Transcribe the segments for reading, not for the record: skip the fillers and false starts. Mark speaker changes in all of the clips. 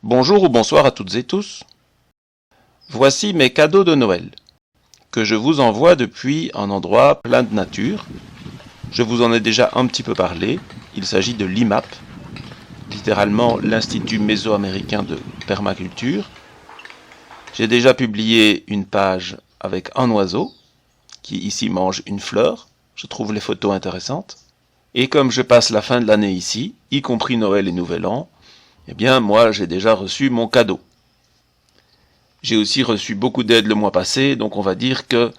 Speaker 1: Bonjour ou bonsoir à toutes et tous. Voici mes cadeaux de Noël, que je vous envoie depuis un endroit plein de nature. Je vous en ai déjà un petit peu parlé, il s'agit de l'IMAP, littéralement l'Institut mésoaméricain de permaculture. J'ai déjà publié une page avec un oiseau, qui ici mange une fleur, je trouve les photos intéressantes. Et comme je passe la fin de l'année ici, y compris Noël et Nouvel An, eh bien moi j'ai déjà reçu mon cadeau. J'ai aussi reçu beaucoup d'aide le mois passé, donc on va dire que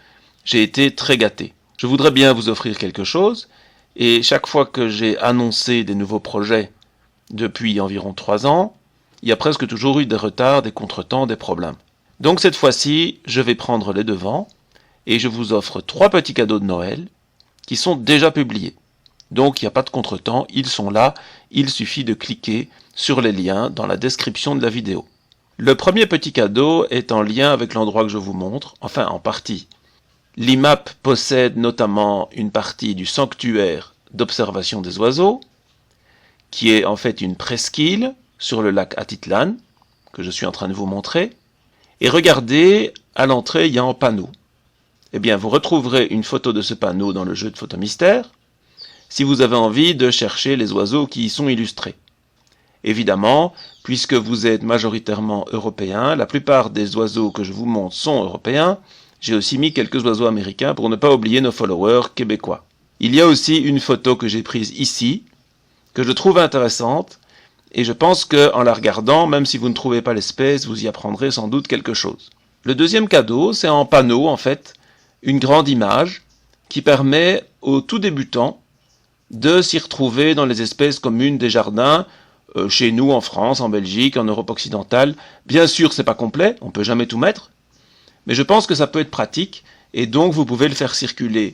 Speaker 1: j'ai été très gâté. Je voudrais bien vous offrir quelque chose, et chaque fois que j'ai annoncé des nouveaux projets depuis environ 3 ans, il y a presque toujours eu des retards, des contretemps, des problèmes. Donc cette fois-ci, je vais prendre les devants, et je vous offre 3 petits cadeaux de Noël qui sont déjà publiés. Donc il n'y a pas de contretemps, ils sont là, il suffit de cliquer sur les liens dans la description de la vidéo. Le premier petit cadeau est en lien avec l'endroit que je vous montre, enfin en partie. L'IMAP possède notamment une partie du sanctuaire d'observation des oiseaux, qui est en fait une presqu'île sur le lac Atitlan, que je suis en train de vous montrer. Et regardez, à l'entrée, il y a un panneau. Eh bien, vous retrouverez une photo de ce panneau dans le jeu de photo mystère, si vous avez envie de chercher les oiseaux qui y sont illustrés. Évidemment, puisque vous êtes majoritairement européens, la plupart des oiseaux que je vous montre sont européens, j'ai aussi mis quelques oiseaux américains pour ne pas oublier nos followers québécois. Il y a aussi une photo que j'ai prise ici, que je trouve intéressante, et je pense qu'en la regardant, même si vous ne trouvez pas l'espèce, vous y apprendrez sans doute quelque chose. Le deuxième cadeau, c'est en panneau, en fait, une grande image qui permet aux tout débutants de s'y retrouver dans les espèces communes des jardins, chez nous, en France, en Belgique, en Europe occidentale. Bien sûr, c'est pas complet, on peut jamais tout mettre, mais je pense que ça peut être pratique, et donc vous pouvez le faire circuler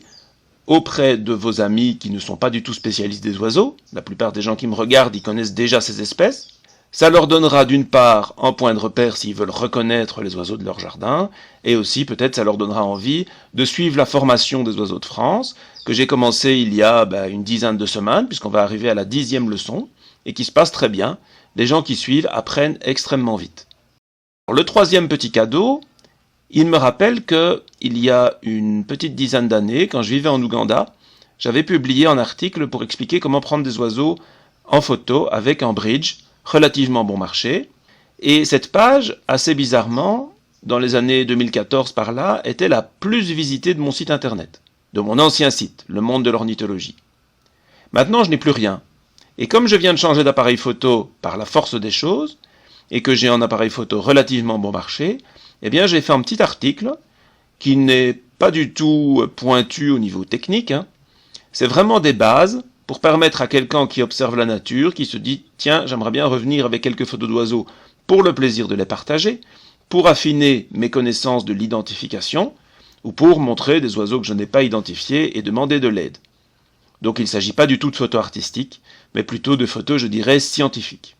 Speaker 1: auprès de vos amis qui ne sont pas du tout spécialistes des oiseaux. La plupart des gens qui me regardent, ils connaissent déjà ces espèces. Ça leur donnera d'une part un point de repère s'ils veulent reconnaître les oiseaux de leur jardin, et aussi peut-être ça leur donnera envie de suivre la formation des oiseaux de France, que j'ai commencé il y a une dizaine de semaines, puisqu'on va arriver à la 10e leçon, et qui se passe très bien. Les gens qui suivent apprennent extrêmement vite. Le troisième petit cadeau, il me rappelle que il y a une petite dizaine d'années, quand je vivais en Ouganda, j'avais publié un article pour expliquer comment prendre des oiseaux en photo avec un bridge relativement bon marché. Et cette page, assez bizarrement, dans les années 2014 par là, était la plus visitée de mon site internet, de mon ancien site, Le Monde de l'Ornithologie. Maintenant, je n'ai plus rien. Et comme je viens de changer d'appareil photo par la force des choses, et que j'ai un appareil photo relativement bon marché, eh bien j'ai fait un petit article qui n'est pas du tout pointu au niveau technique. C'est vraiment des bases pour permettre à quelqu'un qui observe la nature, qui se dit « Tiens, j'aimerais bien revenir avec quelques photos d'oiseaux pour le plaisir de les partager, pour affiner mes connaissances de l'identification, ou pour montrer des oiseaux que je n'ai pas identifiés et demander de l'aide. » Donc il ne s'agit pas du tout de photos artistiques, mais plutôt de photos, je dirais, scientifiques.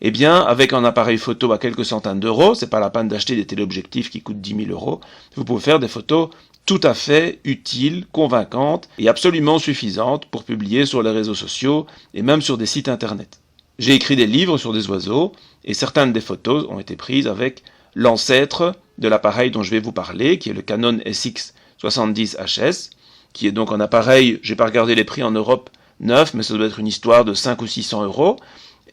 Speaker 1: Eh bien, avec un appareil photo à quelques centaines d'euros, c'est pas la peine d'acheter des téléobjectifs qui coûtent 10 000 euros, vous pouvez faire des photos tout à fait utiles, convaincantes et absolument suffisantes pour publier sur les réseaux sociaux et même sur des sites internet. J'ai écrit des livres sur des oiseaux et certaines des photos ont été prises avec l'ancêtre de l'appareil dont je vais vous parler, qui est le Canon SX70HS, qui est donc un appareil, j'ai pas regardé les prix en Europe, neuf, mais ça doit être une histoire de 500 ou 600 euros.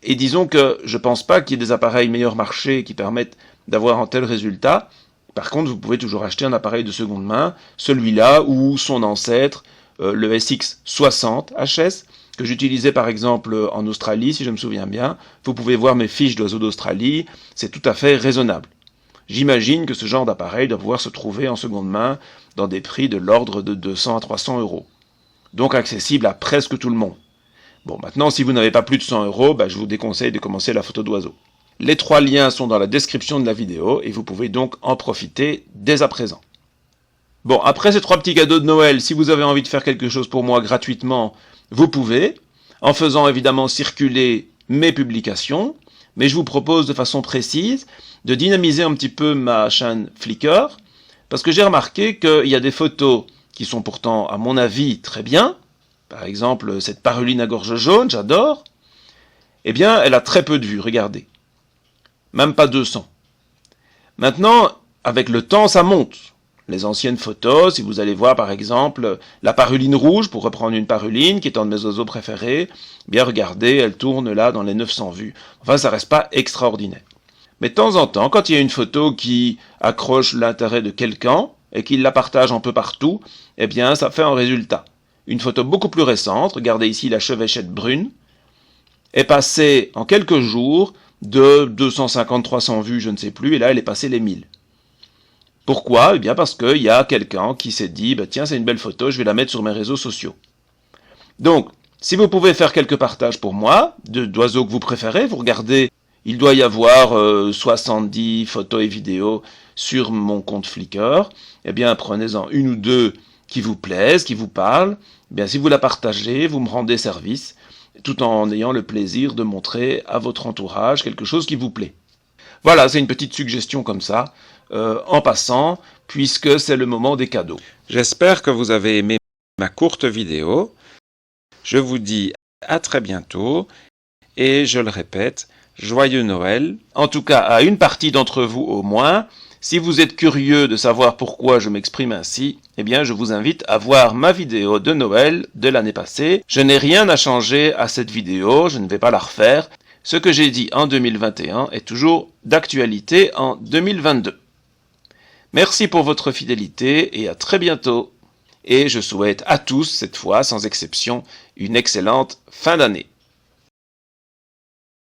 Speaker 1: Et disons que je pense pas qu'il y ait des appareils meilleur marché qui permettent d'avoir un tel résultat. Par contre, vous pouvez toujours acheter un appareil de seconde main, celui-là ou son ancêtre, le SX60HS, que j'utilisais par exemple en Australie, si je me souviens bien. Vous pouvez voir mes fiches d'oiseaux d'Australie, c'est tout à fait raisonnable. J'imagine que ce genre d'appareil doit pouvoir se trouver en seconde main dans des prix de l'ordre de 200 à 300 euros. Donc accessible à presque tout le monde. Bon, maintenant, si vous n'avez pas plus de 100 euros, je vous déconseille de commencer la photo d'oiseau. Les 3 liens sont dans la description de la vidéo et vous pouvez donc en profiter dès à présent. Bon, après ces 3 petits cadeaux de Noël, si vous avez envie de faire quelque chose pour moi gratuitement, vous pouvez, en faisant évidemment circuler mes publications, mais je vous propose de façon précise de dynamiser un petit peu ma chaîne Flickr, parce que j'ai remarqué qu'il y a des photos qui sont pourtant, à mon avis, très bien. Par exemple, cette paruline à gorge jaune, j'adore. Eh bien, elle a très peu de vues, regardez. même pas 200. Maintenant, avec le temps, ça monte. Les anciennes photos, si vous allez voir par exemple la paruline rouge, pour reprendre une paruline qui est un de mes oiseaux préférés, bien regardez, elle tourne là dans les 900 vues. Enfin, ça reste pas extraordinaire. Mais de temps en temps, quand il y a une photo qui accroche l'intérêt de quelqu'un et qu'il la partage un peu partout, eh bien, ça fait un résultat. Une photo beaucoup plus récente, regardez ici la chevêchette brune, est passée en quelques jours de 250-300 vues, je ne sais plus, et là, elle est passée les 1000. Pourquoi? Eh bien parce qu'il y a quelqu'un qui s'est dit, bah, tiens, c'est une belle photo, je vais la mettre sur mes réseaux sociaux. Donc, si vous pouvez faire quelques partages pour moi, d'oiseaux que vous préférez, vous regardez, il doit y avoir 70 photos et vidéos sur mon compte Flickr, eh bien prenez-en une ou deux qui vous plaisent, qui vous parlent, eh bien si vous la partagez, vous me rendez service, tout en ayant le plaisir de montrer à votre entourage quelque chose qui vous plaît. Voilà, c'est une petite suggestion comme ça, en passant, puisque c'est le moment des cadeaux. J'espère que vous avez aimé ma courte vidéo. Je vous dis à très bientôt, et je le répète, joyeux Noël. En tout cas, à une partie d'entre vous au moins. Si vous êtes curieux de savoir pourquoi je m'exprime ainsi, eh bien je vous invite à voir ma vidéo de Noël de l'année passée. Je n'ai rien à changer à cette vidéo, je ne vais pas la refaire. Ce que j'ai dit en 2021 est toujours d'actualité en 2022. Merci pour votre fidélité et à très bientôt. Et je souhaite à tous, cette fois, sans exception, une excellente fin d'année.